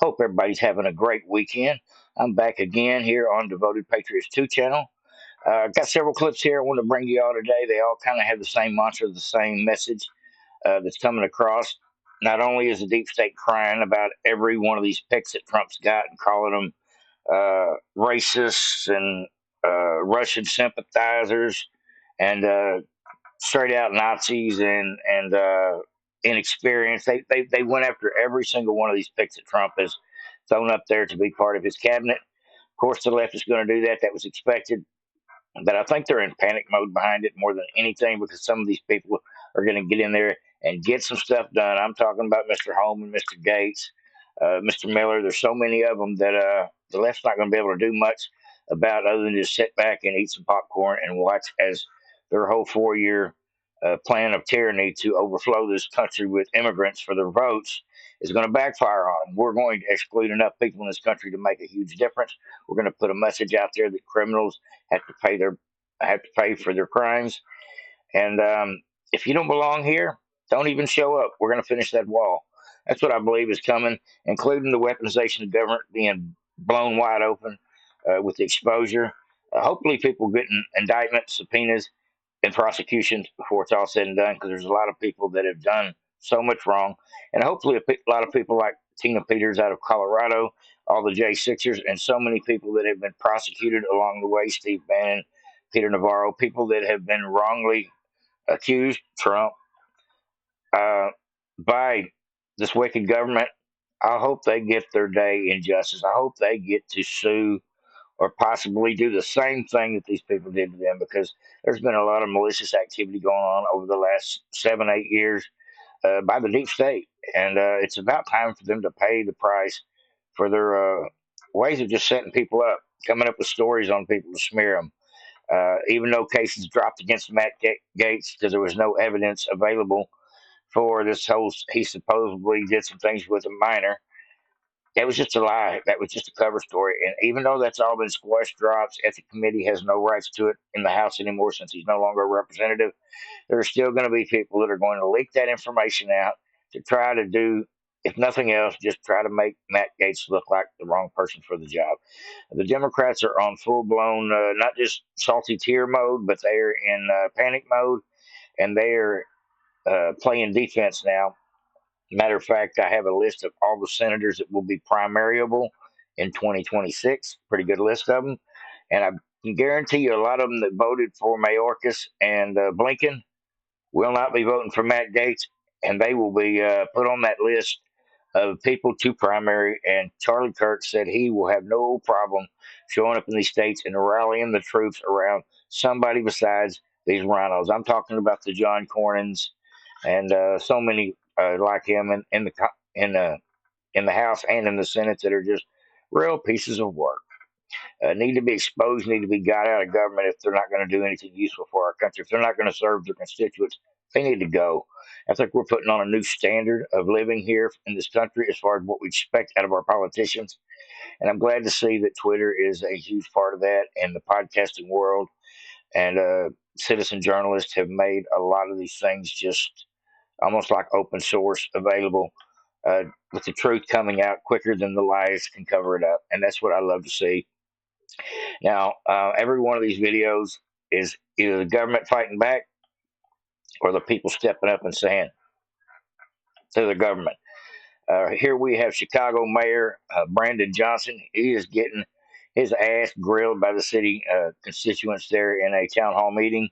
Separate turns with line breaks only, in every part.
Hope everybody's having a great weekend. I'm back again here on Devoted Patriots 2 channel. I've got several clips here I want to bring to y'all today. They all kind of have the same mantra, the same message that's coming across. Not only is the deep state crying about every one of these picks that Trump's got and calling them racists and Russian sympathizers and straight out Nazis and inexperienced. They went after every single one of these picks that Trump has thrown up there to be part of his cabinet. Of course, the left is going to do that. That was expected. But I think they're in panic mode behind it more than anything because some of these people are going to get in there and get some stuff done. I'm talking about Mr. Homan, Mr. Gates, Mr. Miller. There's so many of them that the left's not going to be able to do much about other than just sit back and eat some popcorn and watch as their whole 4 year plan of tyranny to overflow this country with immigrants for their votes is going to backfire on them. We're going to exclude enough people in this country to make a huge difference. We're going to put a message out there that criminals have to pay for their crimes. And if you don't belong here, don't even show up. We're going to finish that wall. That's what I believe is coming, including the weaponization of government being blown wide open with the exposure. Hopefully, people getting indictments, subpoenas, and prosecutions before it's all said and done, because there's a lot of people that have done so much wrong, and hopefully a lot of people like Tina Peters out of Colorado, all the J6ers, and so many people that have been prosecuted along the way, Steve Bannon, Peter Navarro, people that have been wrongly accused Trump uh, by this wicked government. I hope they get their day in justice. I hope they get to sue or possibly do the same thing that these people did to them, because there's been a lot of malicious activity going on over the last 7, 8 years by the deep state. And it's about time for them to pay the price for their ways of just setting people up, coming up with stories on people to smear them. Even though cases dropped against Matt Gates because there was no evidence available for this whole, he supposedly did some things with a minor. That was just a lie. That was just a cover story. And even though that's all been squashed, drops, Ethics Committee has no rights to it in the House anymore since he's no longer a representative. There are still going to be people that are going to leak that information out to try to do, if nothing else, just try to make Matt Gates look like the wrong person for the job. The Democrats are on full blown, not just salty tear mode, but they are in panic mode, and they are playing defense now. Matter of fact, I have a list of all the senators that will be primariable in 2026. Pretty good list of them. And I can guarantee you a lot of them that voted for Mayorkas and Blinken will not be voting for Matt Gates, and they will be put on that list of people to primary. And Charlie Kirk said he will have no problem showing up in these states and rallying the troops around somebody besides these rhinos. I'm talking about the John Cornyn's and so many like him in the House and in the Senate that are just real pieces of work. Need to be exposed, need to be got out of government if they're not going to do anything useful for our country. If they're not going to serve their constituents, they need to go. I think we're putting on a new standard of living here in this country as far as what we expect out of our politicians. And I'm glad to see that Twitter is a huge part of that, and the podcasting world and citizen journalists have made a lot of these things just almost like open source available, with the truth coming out quicker than the lies can cover it up. And that's what I love to see. Now, every one of these videos is either the government fighting back or the people stepping up and saying to the government. Here we have Chicago Mayor Brandon Johnson. He is getting his ass grilled by the city constituents there in a town hall meeting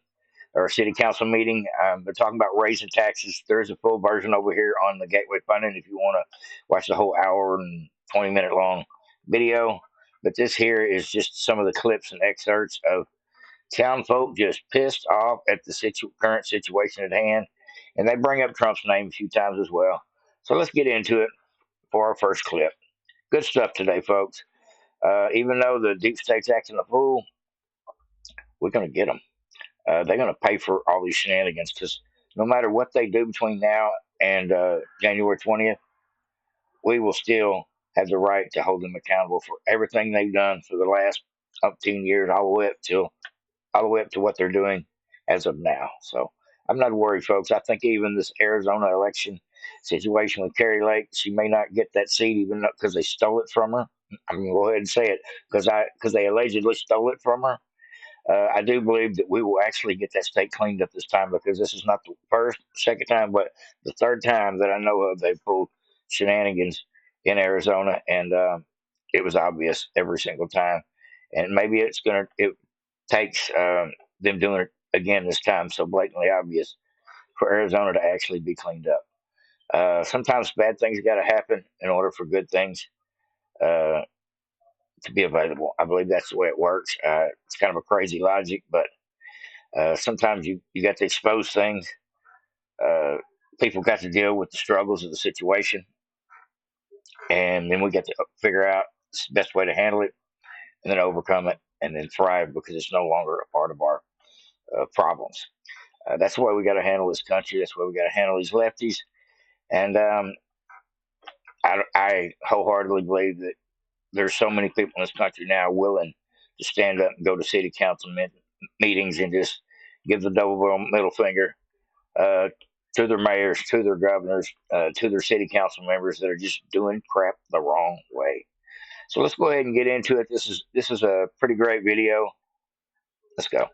or a city council meeting. They're talking about raising taxes. There's a full version over here on the Gateway Funding if you want to watch the whole hour and 20-minute long video. But this here is just some of the clips and excerpts of town folk just pissed off at the current situation at hand. And they bring up Trump's name a few times as well. So let's get into it for our first clip. Good stuff today, folks. Even though the deep state's acting a fool, we're going to get them. They're going to pay for all these shenanigans, because no matter what they do between now and January 20th, we will still have the right to hold them accountable for everything they've done for the last 15 years, all the way up to what they're doing as of now. So I'm not worried, folks. I think even this Arizona election situation with Carrie Lake. She may not get that seat even because they stole it from her. I'm going to go ahead and say it because they allegedly stole it from her. I do believe that we will actually get that state cleaned up this time because this is not the second time, but the third time that I know of they pulled shenanigans in Arizona, and it was obvious every single time. And maybe it takes them doing it again this time so blatantly obvious for Arizona to actually be cleaned up. Sometimes bad things got to happen in order for good things uh, to be available. I believe that's the way it works. It's kind of a crazy logic, but sometimes you got to expose things. Uh, People got to deal with the struggles of the situation, and then we got to figure out the best way to handle it, and then overcome it, and then thrive because it's no longer a part of our problems. That's the way we got to handle this country. That's the way we got to handle these lefties. And I wholeheartedly believe that there's so many people in this country now willing to stand up and go to city council meetings and just give the double middle finger uh, to their mayors, to their governors, to their city council members that are just doing crap the wrong way. So let's go ahead and get into it. This is a pretty great video. Let's go.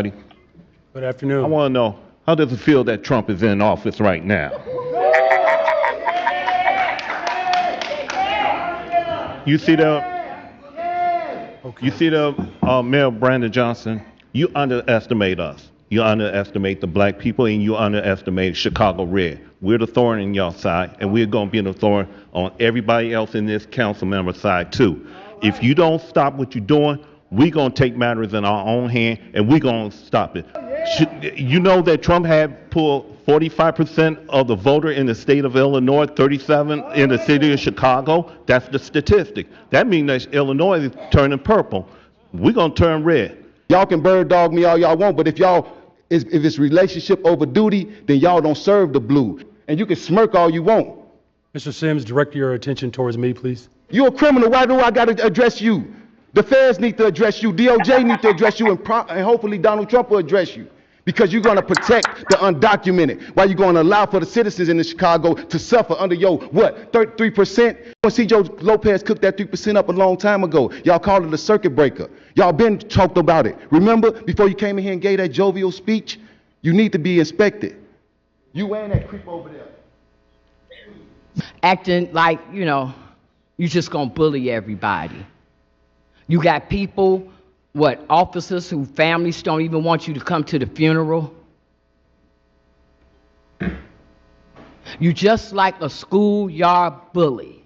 Good afternoon.
I want to know, how does it feel that Trump is in office right now? You see the Mayor Brandon Johnson? You underestimate us. You underestimate the black people, and you underestimate Chicago Red. We're the thorn in y'all side, and we're going to be the thorn on everybody else in this council member side too. If you don't stop what you're doing, we're going to take matters in our own hand, and we're going to stop it. You know that Trump had pulled 45% of the voter in the state of Illinois, 37 in the city of Chicago. That's the statistic. That means that Illinois is turning purple. We're going to turn red.
Y'all can bird dog me all y'all want, but if it's relationship over duty, then y'all don't serve the blue. And you can smirk all you want.
Mr. Sims, direct your attention towards me, please.
You a criminal. Why do I got to address you? The feds need to address you. DOJ need to address you, and hopefully Donald Trump will address you. Because you're going to protect the undocumented. Why you going to allow for the citizens in Chicago to suffer under your, 33%? See, Joe Lopez cooked that 3% up a long time ago. Y'all called it a circuit breaker. Y'all been talked about it. Remember, before you came in here and gave that jovial speech, you need to be inspected. You and that creep over there.
Acting like, you just gonna bully everybody. You got people, officers whose families don't even want you to come to the funeral. You just like a schoolyard bully.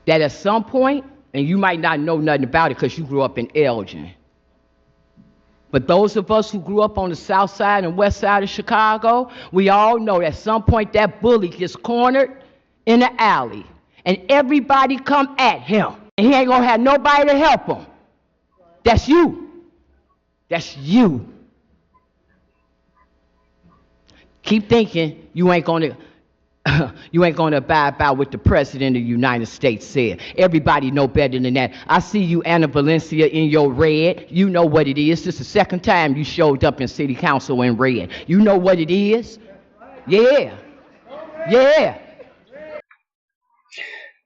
That at some point, and you might not know nothing about it because you grew up in Elgin, but those of us who grew up on the south side and west side of Chicago, we all know at some point that bully gets cornered in the alley and everybody come at him. And he ain't gonna have nobody to help him. That's you. That's you. Keep thinking you ain't gonna abide by what the President of the United States said. Everybody know better than that. I see you, Anna Valencia, in your red. You know what it is. This is the second time you showed up in City Council in red. You know what it is? Yeah. Yeah.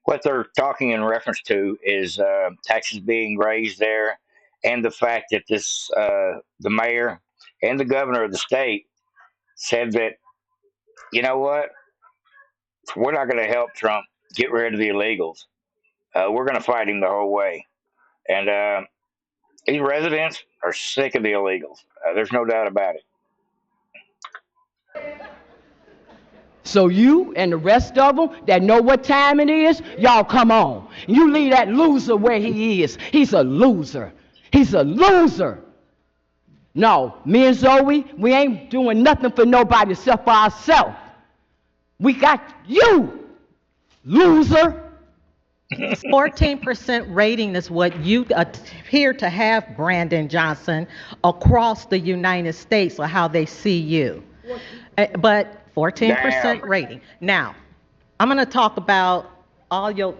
What they're talking in reference to is taxes being raised there, and the fact that the mayor and the governor of the state said that, you know what, we're not going to help Trump get rid of the illegals. We're going to fight him the whole way. And these residents are sick of the illegals. There's no doubt about it.
So you and the rest of them that know what time it is, y'all come on. You leave that loser where he is. He's a loser. He's a loser. No, me and Zoe, we ain't doing nothing for nobody except for ourselves. We got you, loser.
14% rating is what you appear to have, Brandon Johnson, across the United States, or how they see you. But 14% rating. Now, I'm going to talk about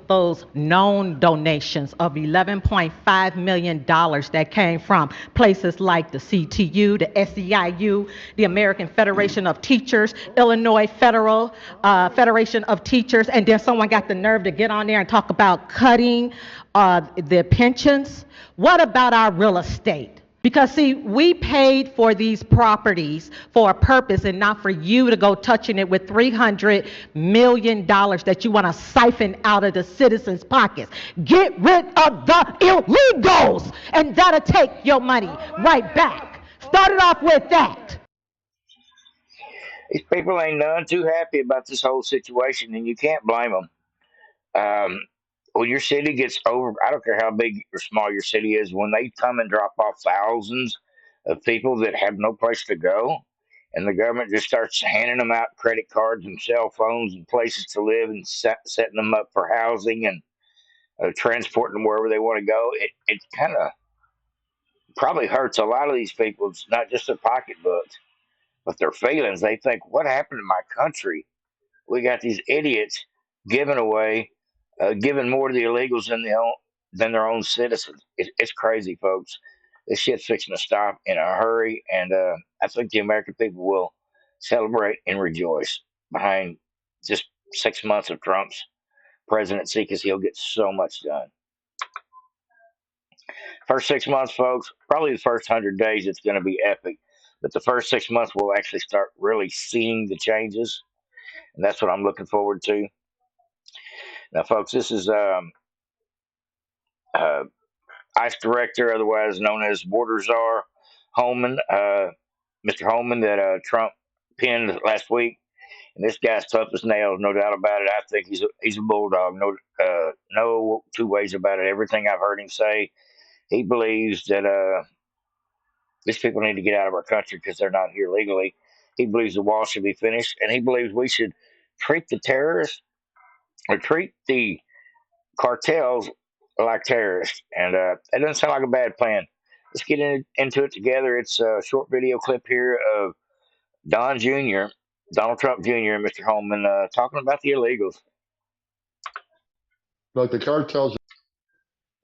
those known donations of $11.5 million that came from places like the CTU, the SEIU, the American Federation of Teachers, Illinois Federation of Teachers, and then someone got the nerve to get on there and talk about cutting the pensions. What about our real estate? Because see, we paid for these properties for a purpose and not for you to go touching it with $300 million that you want to siphon out of the citizens' pockets. Get rid of the illegals, and that'll take your money right back. Start it off with that.
These people ain't none too happy about this whole situation, and you can't blame them. When your city gets over, I don't care how big or small your city is, when they come and drop off thousands of people that have no place to go, and the government just starts handing them out credit cards and cell phones and places to live and setting them up for housing and transporting them wherever they want to go, it kind of probably hurts a lot of these people. It's not just their pocketbooks, but their feelings. They think, what happened to my country? We got these idiots giving away, giving more to the illegals than their own citizens. It's crazy, folks. This shit's fixing to stop in a hurry, and I think the American people will celebrate and rejoice behind just 6 months of Trump's presidency because he'll get so much done. First 6 months, folks, probably the first 100 days, it's going to be epic. But the first 6 months, we'll actually start really seeing the changes, and that's what I'm looking forward to. Now, folks, this is uh, ICE Director, otherwise known as Border Czar Homan, Mr. Homan, that Trump pinned last week. And this guy's tough as nails, no doubt about it. I think he's a bulldog, no two ways about it. Everything I've heard him say, he believes that these people need to get out of our country because they're not here legally. He believes the wall should be finished, and he believes we should treat the terrorists or treat the cartels like terrorists. And that doesn't sound like a bad plan. Let's get into it together. It's a short video clip here of Don Jr., Donald Trump Jr., and Mr. Holman talking about the illegals.
Like the cartels,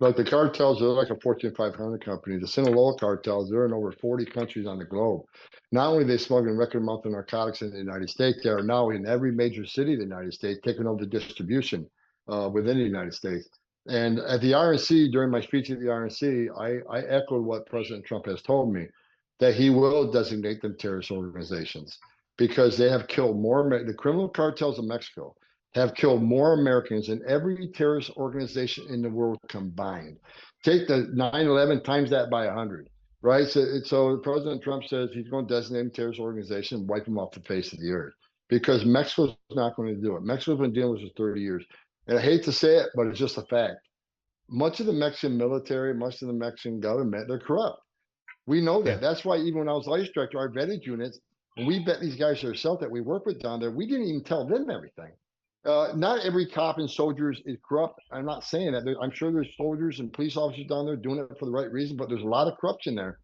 they're like a Fortune 500 company. The Sinaloa cartels, they're in over 40 countries on the globe. Not only are they smuggling record amount of narcotics in the United States, they are now in every major city of the United States, taking over the distribution within the United States. And at the RNC, during my speech at the RNC, I echoed what President Trump has told me, that he will designate them terrorist organizations because they have killed more, the criminal cartels of Mexico have killed more Americans than every terrorist organization in the world combined. Take the 9/11 times that by 100, right? So President Trump says he's going to designate a terrorist organization and wipe them off the face of the earth because Mexico's not going to do it. Mexico's been dealing with this for 30 years. And I hate to say it, but it's just a fact. Much of the Mexican military, much of the Mexican government, they're corrupt. We know that. That's why even when I was ICE director, our vetted units, when we vet these guys ourselves that we work with down there, we didn't even tell them everything. Not every cop and soldier is corrupt. I'm not saying that. I'm sure there's soldiers and police officers down there doing it for the right reason, but there's a lot of corruption there.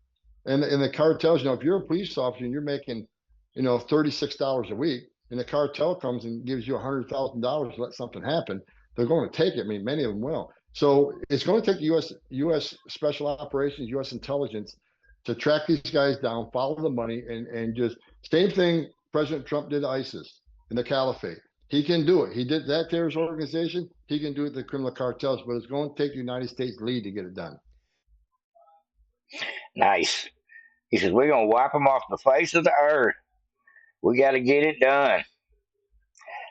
And the cartels, if you're a police officer and you're making, $36 a week, and the cartel comes and gives you $100,000 to let something happen, they're going to take it. I mean, many of them will. So it's going to take the U.S. Special Operations, U.S. Intelligence to track these guys down, follow the money, and just same thing President Trump did to ISIS and the Caliphate. He can do it. He did that terrorist organization. He can do it to the criminal cartels, but it's going to take the United States lead to get it done.
Nice. He says, we're going to wipe them off the face of the earth. We got to get it done.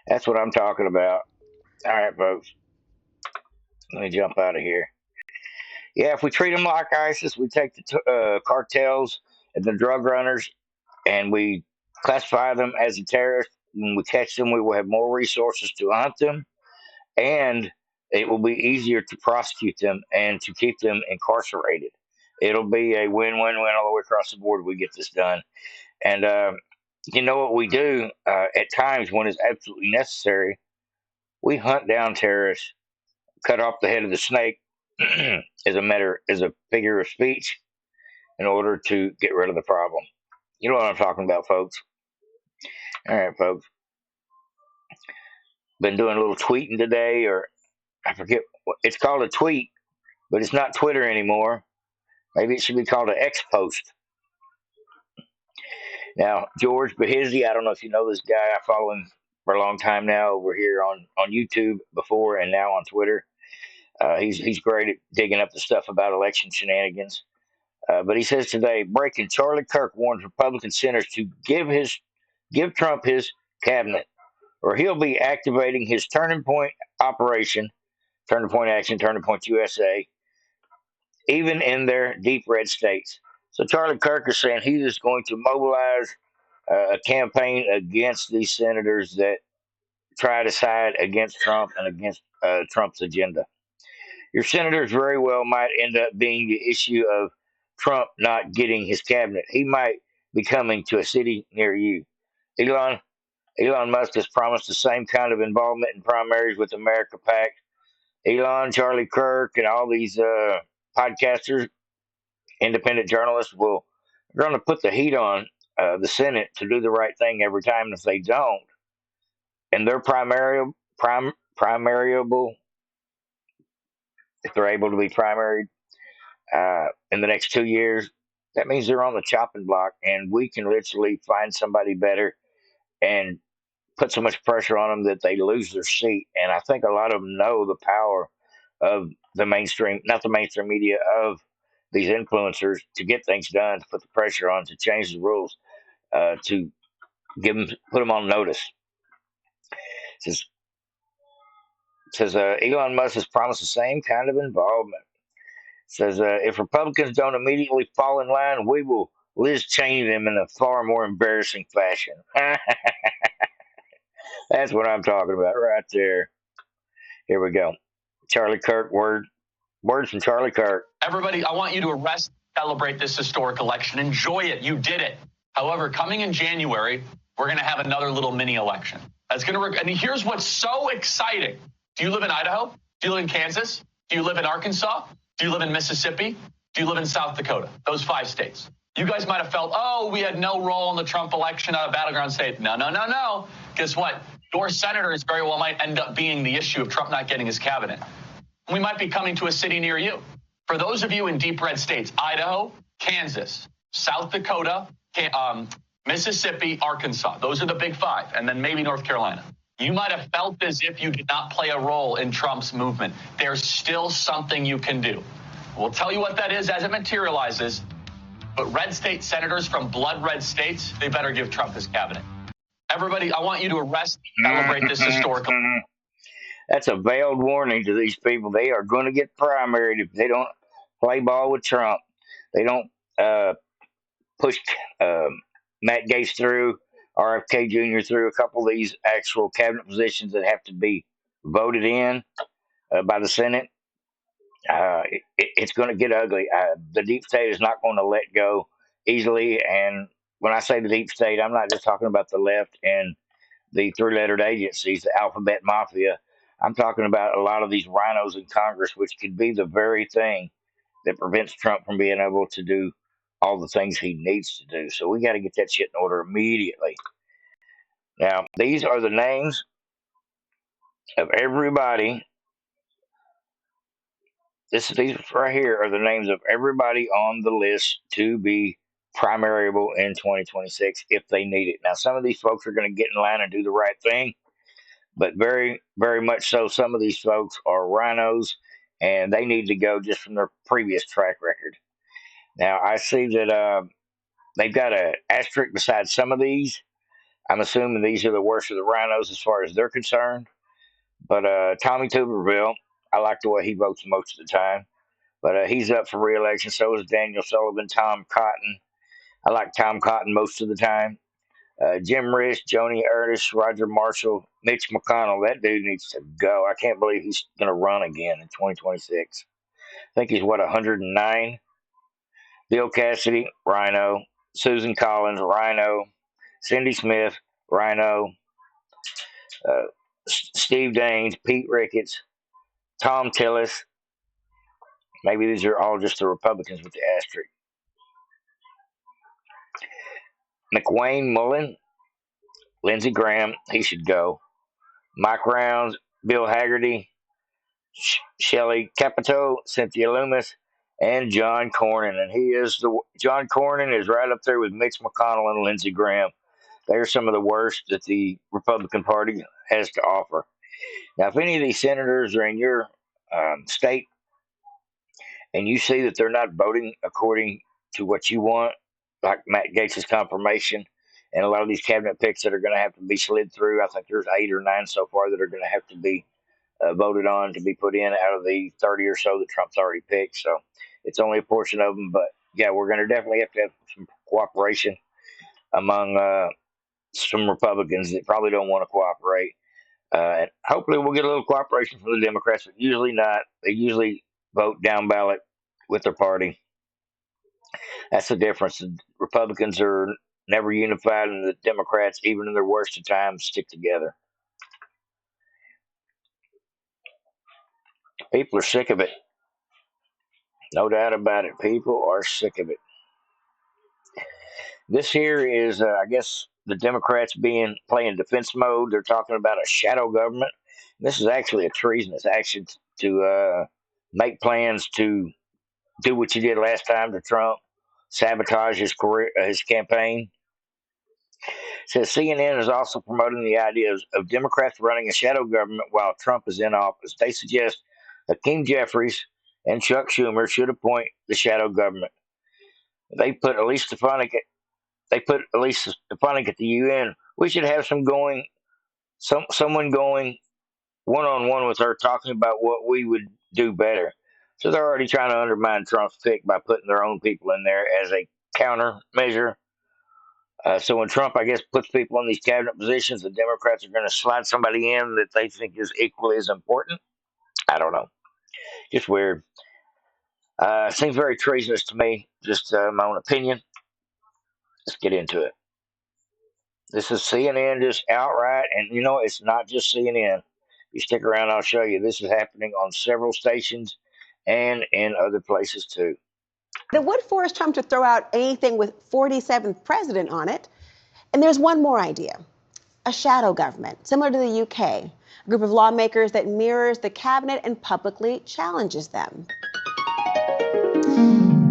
That's what I'm talking about. All right, folks. Let me jump out of here. Yeah, if we treat them like ISIS, we take the cartels and the drug runners and we classify them as a terrorist. When we catch them, we will have more resources to hunt them, and it will be easier to prosecute them and to keep them incarcerated. It'll be a win-win-win all the way across the board. We get this done. And you know what we do at times when it's absolutely necessary? We hunt down terrorists, cut off the head of the snake as a figure of speech in order to get rid of the problem. You know what I'm talking about, folks. All right, folks. Been doing a little tweeting today, or I forget. It's called a tweet, but it's not Twitter anymore. Maybe it should be called an X post. Now, George Behizzi, I don't know if you know this guy. I follow him for a long time now over here on YouTube before and now on Twitter. He's great at digging up the stuff about election shenanigans. But he says today, breaking Charlie Kirk warns Republican senators to give Trump his cabinet, or he'll be activating his turning point operation, turning point action, turning point USA, even in their deep red states. So Charlie Kirk is saying he is going to mobilize a campaign against these senators that try to side against Trump and against Trump's agenda. Your senators very well might end up being the issue of Trump not getting his cabinet. He might be coming to a city near you. Elon Elon Musk has promised the same kind of involvement in primaries with America PAC. Elon, Charlie Kirk, and all these podcasters, independent journalists will are going to put the heat on the Senate to do the right thing every time. And if they don't, and they're primariable, if they're able to be primaried in the next 2 years, that means they're on the chopping block, and we can literally find somebody better and put so much pressure on them that they lose their seat. And I think a lot of them know the power of the mainstream, not the mainstream media, of these influencers to get things done, to put the pressure on, to change the rules, to put them on notice. It says Elon Musk has promised the same kind of involvement. Says if Republicans don't immediately fall in line, we will Liz Cheney them in a far more embarrassing fashion. That's what I'm talking about right there. Here we go. Charlie Kirk, words from Charlie Kirk.
Everybody, I want you to arrest, celebrate this historic election. Enjoy it. You did it. However, coming in January, we're going to have another little mini election. That's going to, and here's what's so exciting. Do you live in Idaho? Do you live in Kansas? Do you live in Arkansas? Do you live in Mississippi? Do you live in South Dakota? Those 5 states. You guys might have felt, oh, we had no role in the Trump election out of battleground state. No. Guess what? Your senators very well might end up being the issue of Trump not getting his cabinet. We might be coming to a city near you. For those of you in deep red states, Idaho, Kansas, South Dakota, Mississippi, Arkansas, those are the big 5, and then maybe North Carolina. You might have felt as if you did not play a role in Trump's movement. There's still something you can do. We'll tell you what that is as it materializes, but red state senators from blood red states, they better give Trump his cabinet. Everybody, I want you to arrest, celebrate this historical.
That's a veiled warning to these people. They are going to get primaried if they don't play ball with Trump. They don't push Matt Gaetz through, RFK Jr. through, a couple of these actual cabinet positions that have to be voted in by the Senate. It's going to get ugly. The deep state is not going to let go easily. And when I say the deep state, I'm not just talking about the left and the 3-lettered agencies, the alphabet mafia. I'm talking about a lot of these rhinos in Congress, which could be the very thing that prevents Trump from being able to do all the things he needs to do. So we got to get that shit in order immediately. Now, these are the names of everybody. These right here are the names of everybody on the list to be primariable in 2026 if they need it. Now, some of these folks are going to get in line and do the right thing, but very, very much so, some of these folks are rhinos, and they need to go just from their previous track record. Now, I see that they've got an asterisk beside some of these. I'm assuming these are the worst of the rhinos as far as they're concerned. But Tommy Tuberville, I like the way he votes most of the time. But he's up for re-election. So is Daniel Sullivan, Tom Cotton. I like Tom Cotton most of the time. Jim Risch, Joni Ernest, Roger Marshall, Mitch McConnell. That dude needs to go. I can't believe he's going to run again in 2026. I think he's, 109? Bill Cassidy, Rhino. Susan Collins, Rhino. Cindy Smith, Rhino. Steve Daines, Pete Ricketts, Tom Tillis. Maybe these are all just the Republicans with the asterisk. McWayne Mullen, Lindsey Graham, he should go. Mike Rounds, Bill Haggerty, Shelley Capito, Cynthia Loomis, and John Cornyn. And John Cornyn is right up there with Mitch McConnell and Lindsey Graham. They're some of the worst that the Republican Party has to offer. Now, if any of these senators are in your state and you see that they're not voting according to what you want, like Matt Gaetz' confirmation, and a lot of these cabinet picks that are going to have to be slid through, I think there's 8 or 9 so far that are going to have to be voted on to be put in out of the 30 or so that Trump's already picked. So it's only a portion of them, but yeah, we're going to definitely have to have some cooperation among some Republicans that probably don't want to cooperate. And hopefully we'll get a little cooperation from the Democrats, but usually not. They usually vote down ballot with their party. That's the difference. The Republicans are never unified, and the Democrats, even in their worst of times, stick together. People are sick of it. No doubt about it. People are sick of it. This here is, I guess, the Democrats playing defense mode. They're talking about a shadow government. This is actually a treasonous action to make plans to do what you did last time to Trump, sabotage his career, his campaign. It says CNN is also promoting the idea of Democrats running a shadow government while Trump is in office. They suggest Hakeem Jeffries and Chuck Schumer should appoint the shadow government. They put Elise Stefanik at the UN. We should have someone going one-on-one with her, talking about what we would do better. So they're already trying to undermine Trump's pick by putting their own people in there as a countermeasure. So when Trump, I guess, puts people in these cabinet positions, the Democrats are going to slide somebody in that they think is equally as important. I don't know. Just weird. Seems very treasonous to me. Just my own opinion. Let's get into it. This is CNN just outright, and it's not just CNN. If you stick around, I'll show you. This is happening on several stations and in other places too.
It would force Trump to throw out anything with 47th president on it. And there's one more idea. A shadow government, similar to the UK. A group of lawmakers that mirrors the cabinet and publicly challenges them.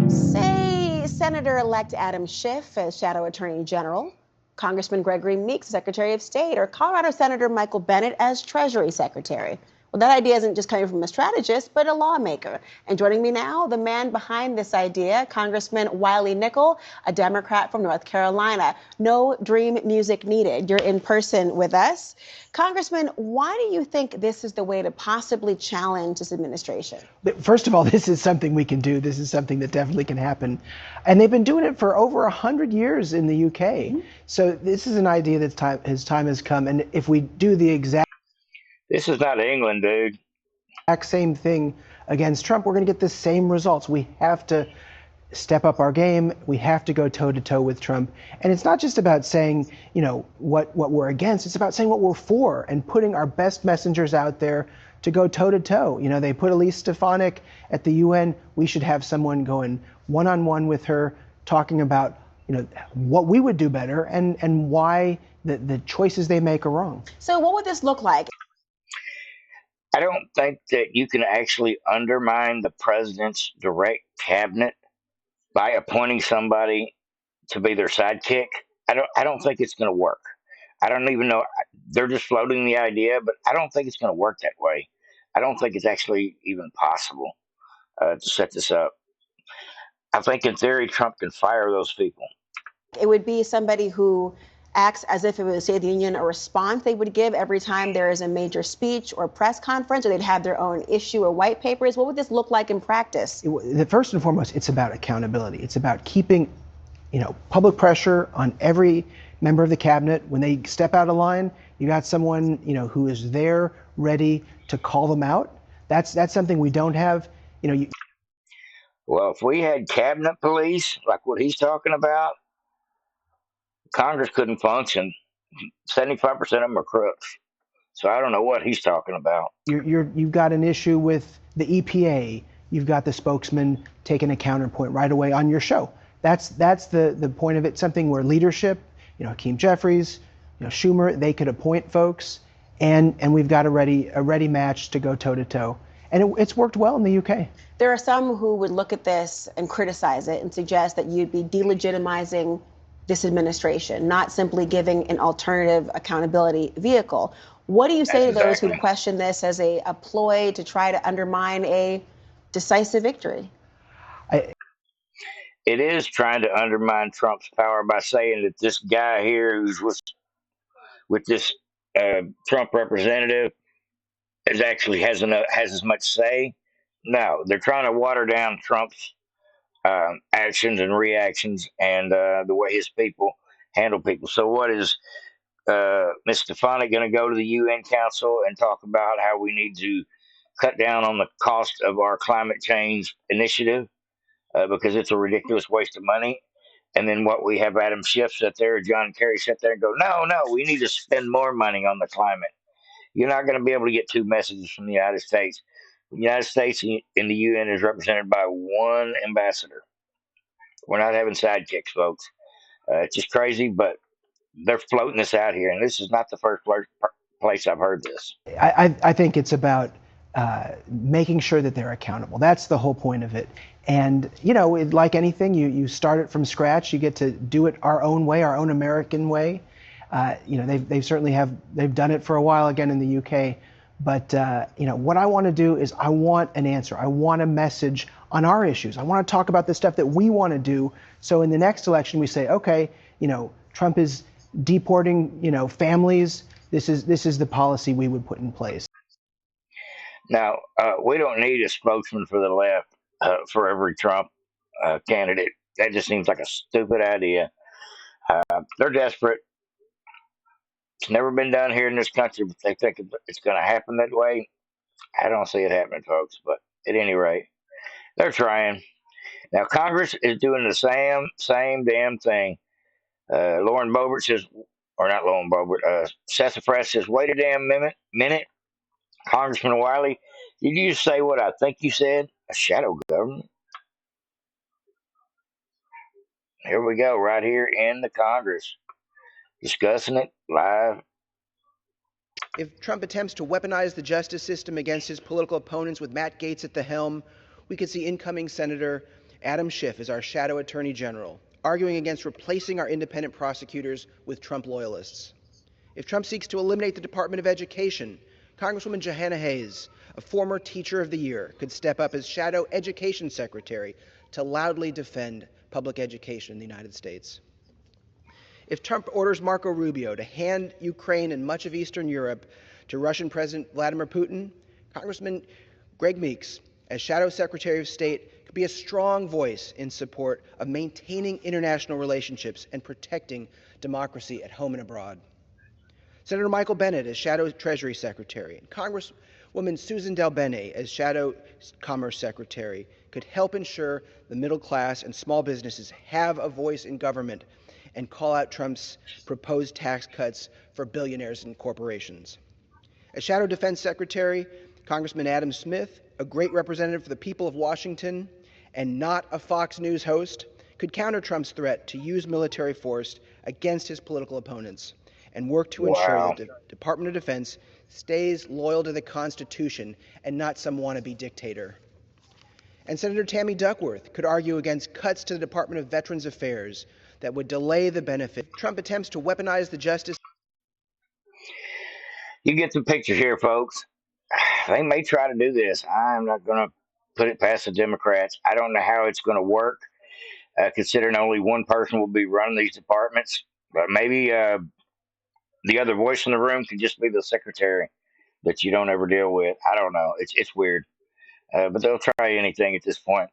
Say Senator-elect Adam Schiff as Shadow Attorney General, Congressman Gregory Meeks, Secretary of State, or Colorado Senator Michael Bennet as Treasury Secretary. Well, that idea isn't just coming from a strategist, but a lawmaker. And joining me now, the man behind this idea, Congressman Wiley Nickel, a Democrat from North Carolina. No dream music needed. You're in person with us. Congressman, why do you think this is the way to possibly challenge this administration?
First of all, this is something we can do. This is something that definitely can happen. And they've been doing it for over 100 years in the UK. Mm-hmm. So this is an idea that his time has come. And if we do the exact
This is not England, dude.
Same thing against Trump, we're going to get the same results. We have to step up our game. We have to go toe-to-toe with Trump. And it's not just about saying, what we're against. It's about saying what we're for and putting our best messengers out there to go toe-to-toe. They put Elise Stefanik at the UN. We should have someone going one-on-one with her, talking about, what we would do better and why the choices they make are wrong.
So what would this look like?
I don't think that you can actually undermine the president's direct cabinet by appointing somebody to be their sidekick. I don't think it's going to work. I don't even know. They're just floating the idea, but I don't think it's going to work that way. I don't think it's actually even possible to set this up. I think in theory, Trump can fire those people.
It would be somebody who acts as if it was, State of the Union, a response they would give every time there is a major speech or press conference, or they'd have their own issue or white papers. What would this look like in practice?
First and foremost, it's about accountability. It's about keeping, public pressure on every member of the cabinet. When they step out of line, you got someone, who is there ready to call them out. That's something we don't have.
Well, if we had cabinet police, like what he's talking about, Congress couldn't function. 75% of them are crooks. So I don't know what he's talking about.
You've got an issue with the EPA. You've got the spokesman taking a counterpoint right away on your show. That's the point of it. Something where leadership, Hakeem Jeffries, Schumer, they could appoint folks, and we've got a ready match to go toe to toe. and it's worked well in the UK.
There are some who would look at this and criticize it and suggest that you'd be delegitimizing this administration, not simply giving an alternative accountability vehicle. What do you say to those who question this as a ploy to try to undermine a decisive victory?
It is trying to undermine Trump's power by saying that this guy here who's with this Trump representative has as much say. No, they're trying to water down Trump's actions and reactions and the way his people handle people. So, what is Ms. Stefanik going to go to the UN Council and talk about how we need to cut down on the cost of our climate change initiative because it's a ridiculous waste of money? And then what we have Adam Schiff sit there, John Kerry sit there and go, no, we need to spend more money on the climate. You're not going to be able to get two messages from the United States. The United States in the UN is represented by one ambassador. We're not having sidekicks, folks. It's just crazy, but they're floating this out here, and this is not the first place I've heard this.
I think it's about making sure that they're accountable. That's the whole point of it. And, you know, like anything, you start it from scratch. You get to do it our own way, our own American way. You know, they've done it for a while again in the UK. But, you know, what I want to do is I want an answer. I want a message on our issues. I want to talk about the stuff that we want to do. So in the next election, we say, okay, you know, Trump is deporting, you know, families. This is the policy we would put in place.
Now, we don't need a spokesman for the left for every Trump candidate. That just seems like a stupid idea. They're desperate. It's never been done here in this country, but they think it's going to happen that way. I don't see it happening, folks. But at any rate, they're trying. Now, Congress is doing the same damn thing. Lauren Boebert says, or not Lauren Boebert, Sassafras says, wait a damn minute. Congressman Wiley, did you say what I think you said? A shadow government? Here we go, right here in the Congress, discussing it live.
If Trump attempts to weaponize the justice system against his political opponents with Matt Gaetz at the helm, we could see incoming Senator Adam Schiff as our shadow attorney general, arguing against replacing our independent prosecutors with Trump loyalists. If Trump seeks to eliminate the Department of Education, Congresswoman Johanna Hayes, a former Teacher of the Year, could step up as shadow education secretary to loudly defend public education in the United States. If Trump orders Marco Rubio to hand Ukraine and much of Eastern Europe to Russian President Vladimir Putin, Congressman Greg Meeks, as Shadow Secretary of State, could be a strong voice in support of maintaining international relationships and protecting democracy at home and abroad. Senator Michael Bennet as Shadow Treasury Secretary, and Congresswoman Susan DelBene as Shadow Commerce Secretary could help ensure the middle class and small businesses have a voice in government and call out Trump's proposed tax cuts for billionaires and corporations. As Shadow Defense Secretary, Congressman Adam Smith, a great representative for the people of Washington and not a Fox News host, could counter Trump's threat to use military force against his political opponents and work to ensure that the Department of Defense stays loyal to the Constitution and not some wannabe dictator. And Senator Tammy Duckworth could argue against cuts to the Department of Veterans Affairs that would delay the benefit. Trump attempts to weaponize the justice.
You get the picture here, folks. They may try to do this. I'm not going to put it past the Democrats. I don't know how it's going to work, considering only one person will be running these departments. But maybe the other voice in the room could just be the secretary that you don't ever deal with. I don't know. It's weird. But they'll try anything at this point.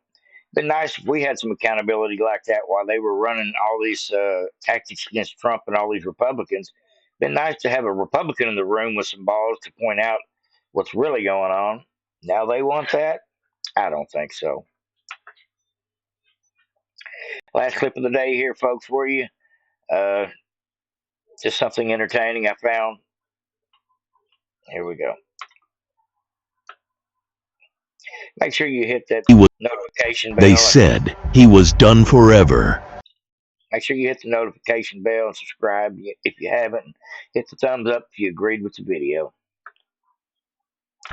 Been nice if we had some accountability like that while they were running all these tactics against Trump and all these Republicans. Been nice to have a Republican in the room with some balls to point out what's really going on. Now they want that? I don't think so. Last clip of the day here, folks, for you. Just something entertaining I found. Here we go. Make sure you hit that notification bell.
They said he was done forever.
Make sure you hit the notification bell and subscribe if you haven't. Hit the thumbs up if you agreed with the video.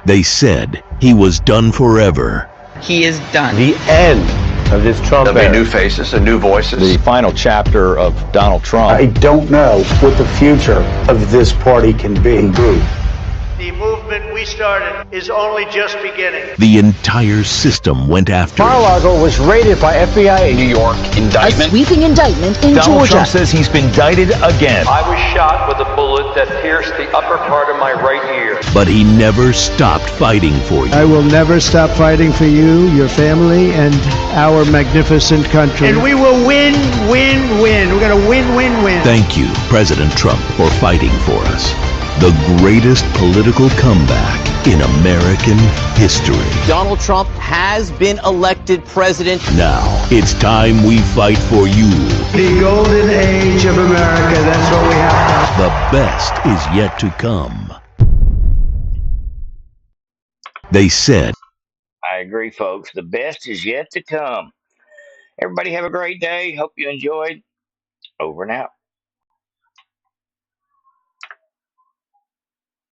They said he was done forever.
He is done.
The end of this Trump
There'll
era.
be new faces and new voices.
The final chapter of Donald Trump.
I don't know what the future of this party can be.
The movement we started is only just beginning.
The entire system went after him.
Mar-a-Lago was raided by FBI.
New York indictment.
A sweeping indictment in
Donald
Georgia.
Trump says he's been indicted again.
I was shot with a bullet that pierced the upper part of my right ear.
But he never stopped fighting for you.
I will never stop fighting for you, your family, and our magnificent country.
And we will win, win, win. We're going to win, win, win.
Thank you, President Trump, for fighting for us. The greatest political comeback in American history.
Donald Trump has been elected president.
Now, it's time we fight for you.
The golden age of America, that's what we have.
The best is yet to come. They said.
I agree, folks. The best is yet to come. Everybody have a great day. Hope you enjoyed. Over and out.